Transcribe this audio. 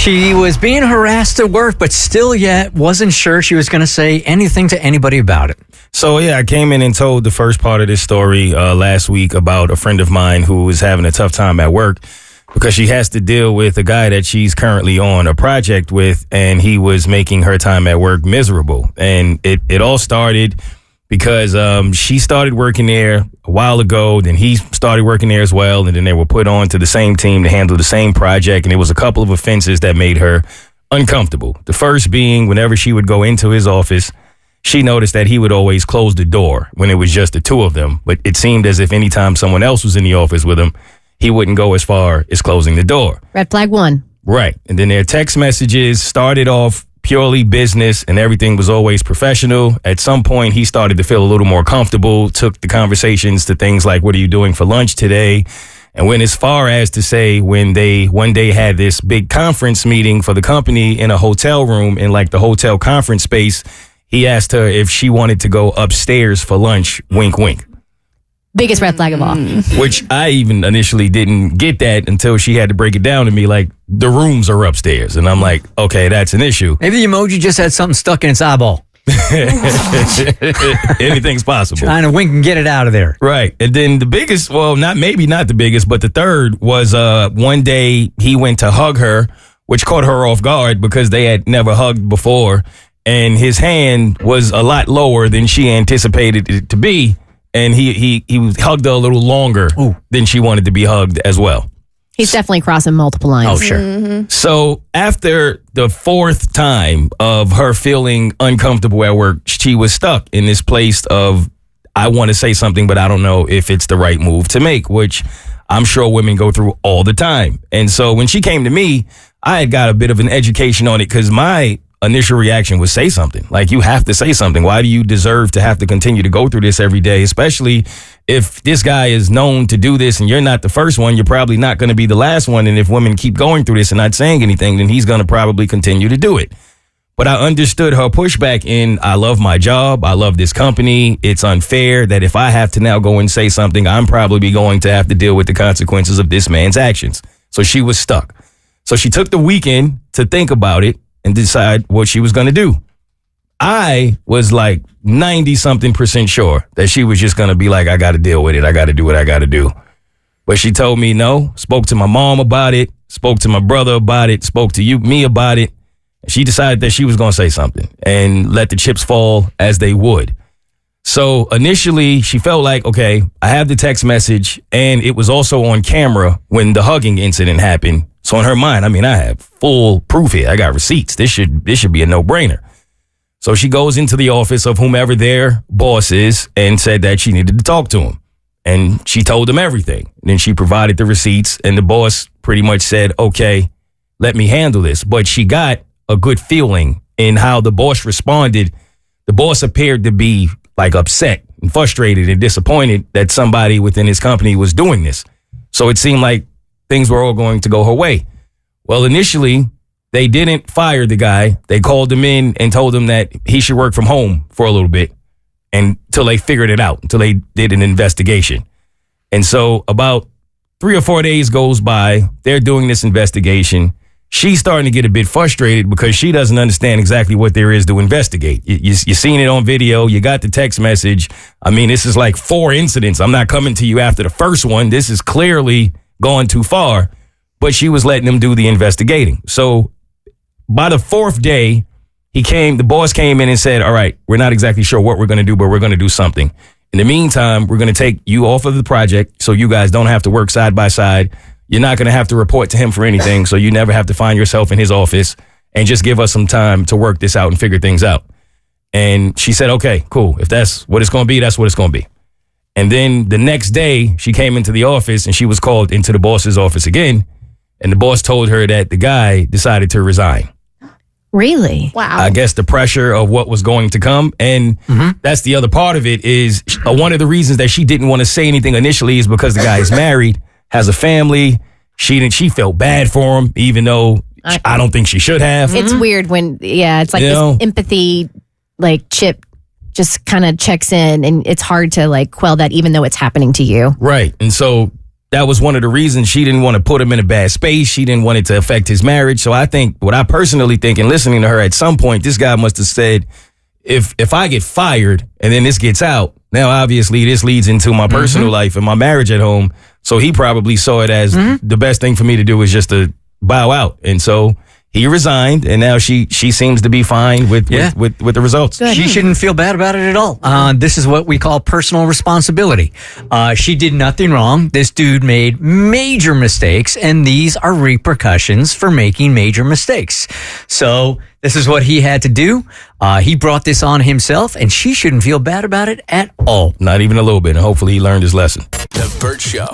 She was being harassed at work, but still yet wasn't sure she was going to say anything to anybody about it. So, I came in and told the first part of this story last week about a friend of mine who was having a tough time at work because she has to deal with a guy that she's currently on a project with, and he was making her time at work miserable. And it all started because she started working there a while ago, then he started working there as well, and then they were put on to the same team to handle the same project, and it was a couple of offenses that made her uncomfortable. The first being whenever she would go into his office, she noticed that he would always close the door when it was just the two of them, but it seemed as if anytime someone else was in the office with him, he wouldn't go as far as closing the door. Red flag 1. Right. And then their text messages started off purely business and everything was always professional. At some point, he started to feel a little more comfortable, took the conversations to things like, what are you doing for lunch today? And went as far as to say when they one day had this big conference meeting for the company in a hotel room in like the hotel conference space, he asked her if she wanted to go upstairs for lunch, wink, wink. Biggest red flag of all. Which I even initially didn't get that until she had to break it down to me, like, the rooms are upstairs. And I'm like, okay, that's an issue. Maybe the emoji just had something stuck in its eyeball. Anything's possible. Trying to wink and get it out of there. Right. And then the biggest, well, not the biggest, but the third was one day he went to hug her, which caught her off guard because they had never hugged before. And his hand was a lot lower than she anticipated it to be. And he hugged her a little longer than she wanted to be hugged as well. He's definitely crossing multiple lines. Oh, sure. Mm-hmm. So after the fourth time of her feeling uncomfortable at work, she was stuck in this place of, I want to say something, but I don't know if it's the right move to make, which I'm sure women go through all the time. And so when she came to me, I had got a bit of an education on it because my initial reaction was say something. Like, you have to say something. Why do you deserve to have to continue to go through this every day? Especially if this guy is known to do this and you're not the first one, you're probably not going to be the last one. And if women keep going through this and not saying anything, then he's going to probably continue to do it. But I understood her pushback in, I love my job. I love this company. It's unfair that if I have to now go and say something, I'm probably going to have to deal with the consequences of this man's actions. So she was stuck. So she took the weekend to think about it and decide what she was going to do. I was like 90-something% sure that she was just going to be like, I got to deal with it. I got to do what I got to do. But she told me no, spoke to my mom about it, spoke to my brother about it, spoke to me about it. She decided that she was going to say something and let the chips fall as they would. So initially she felt like, okay, I have the text message and it was also on camera when the hugging incident happened. So in her mind, I mean, I have full proof here. I got receipts. This should be a no-brainer. So she goes into the office of whomever their boss is and said that she needed to talk to him. And she told him everything. And then she provided the receipts and the boss pretty much said, okay, let me handle this. But she got a good feeling in how the boss responded. The boss appeared to be like upset and frustrated and disappointed that somebody within his company was doing this. So it seemed like things were all going to go her way. Well, initially, they didn't fire the guy. They called him in and told him that he should work from home for a little bit until they figured it out, until they did an investigation. And so about 3 or 4 days goes by. They're doing this investigation. She's starting to get a bit frustrated because she doesn't understand exactly what there is to investigate. You're seeing it on video. You got the text message. I mean, this is like 4 incidents. I'm not coming to you after the first one. This is clearly gone too far. But she was letting them do the investigating. So by the 4th day, the boss came in and said, all right, we're not exactly sure what we're going to do, but we're going to do something. In the meantime, we're going to take you off of the project so you guys don't have to work side by side. You're not going to have to report to him for anything, so you never have to find yourself in his office, and just give us some time to work this out and figure things out. And she said, okay, cool. If that's what it's going to be, that's what it's going to be. And then the next day, she came into the office and she was called into the boss's office again. And the boss told her that the guy decided to resign. Really? Wow. I guess the pressure of what was going to come. And that's the other part of it is one of the reasons that she didn't want to say anything initially is because the guy is married, has a family. She felt bad for him, even though I don't think she should have. It's weird when, it's like this empathy, like chip just kind of checks in and it's hard to like quell that even though it's happening to you. Right. And so that was one of the reasons she didn't want to put him in a bad space. She didn't want it to affect his marriage. So I think, what I personally think, and listening to her, at some point, this guy must have said, if I get fired and then this gets out, now obviously this leads into my personal life and my marriage at home. So he probably saw it as the best thing for me to do is just to bow out. And so he resigned, and now she seems to be fine with the results. She shouldn't feel bad about it at all. This is what we call personal responsibility. She did nothing wrong. This dude made major mistakes, and these are repercussions for making major mistakes. So this is what he had to do. He brought this on himself, and she shouldn't feel bad about it at all. Not even a little bit, and hopefully he learned his lesson. The Bert Show.